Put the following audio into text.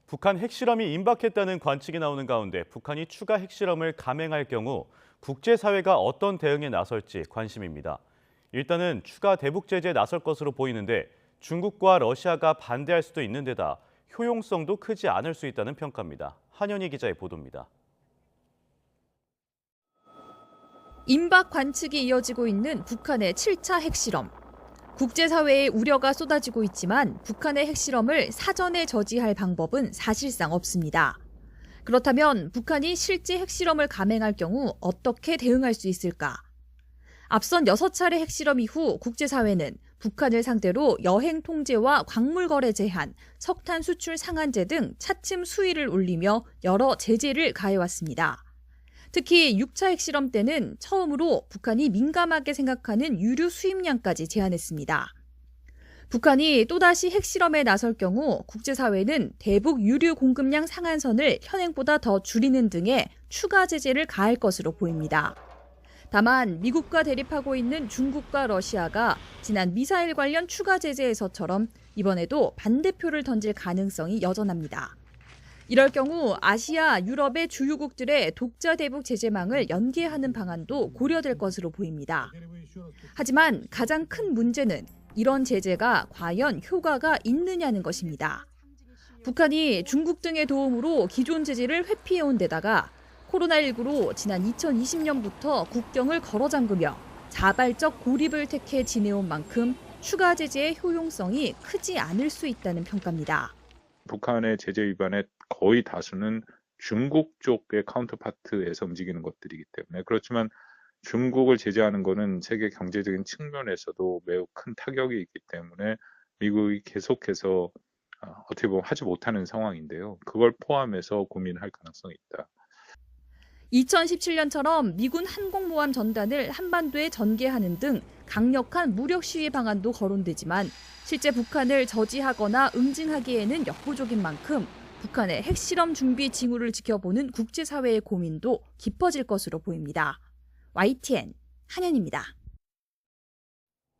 북한 핵실험이 임박했다는 관측이 나오는 가운데 북한이 추가 핵실험을 감행할 경우 국제사회가 어떤 대응에 나설지 관심입니다. 일단은 추가 대북 제재에 나설 것으로 보이는데 중국과 러시아가 반대할 수도 있는 데다 효용성도 크지 않을 수 있다는 평가입니다. 한현희 기자의 보도입니다. 임박 관측이 이어지고 있는 북한의 7차 핵실험. 국제사회의 우려가 쏟아지고 있지만 북한의 핵실험을 사전에 저지할 방법은 사실상 없습니다. 그렇다면 북한이 실제 핵실험을 감행할 경우 어떻게 대응할 수 있을까? 앞선 6차례 핵실험 이후 국제사회는 북한을 상대로 여행 통제와 광물 거래 제한, 석탄 수출 상한제 등 차츰 수위를 올리며 여러 제재를 가해왔습니다. 특히 6차 핵실험 때는 처음으로 북한이 민감하게 생각하는 유류 수입량까지 제한했습니다. 북한이 또다시 핵실험에 나설 경우 국제사회는 대북 유류 공급량 상한선을 현행보다 더 줄이는 등의 추가 제재를 가할 것으로 보입니다. 다만 미국과 대립하고 있는 중국과 러시아가 지난 미사일 관련 추가 제재에서처럼 이번에도 반대표를 던질 가능성이 여전합니다. 이럴 경우 아시아, 유럽의 주요국들의 독자 대북 제재망을 연계하는 방안도 고려될 것으로 보입니다. 하지만 가장 큰 문제는 이런 제재가 과연 효과가 있느냐는 것입니다. 북한이 중국 등의 도움으로 기존 제재를 회피해온 데다가 코로나19로 지난 2020년부터 국경을 걸어 잠그며 자발적 고립을 택해 지내온 만큼 추가 제재의 효용성이 크지 않을 수 있다는 평가입니다. 북한의 제재 위반의 거의 다수는 중국 쪽의 카운터파트에서 움직이는 것들이기 때문에 그렇지만 중국을 제재하는 것은 세계 경제적인 측면에서도 매우 큰 타격이 있기 때문에 미국이 계속해서 어떻게 보면 하지 못하는 상황인데요. 그걸 포함해서 고민할 가능성이 있다. 2017년처럼 미군 항공모함 전단을 한반도에 전개하는 등 강력한 무력 시위 방안도 거론되지만 실제 북한을 저지하거나 응징하기에는 역부족인 만큼 북한의 핵실험 준비 징후를 지켜보는 국제사회의 고민도 깊어질 것으로 보입니다. YTN 한현입니다.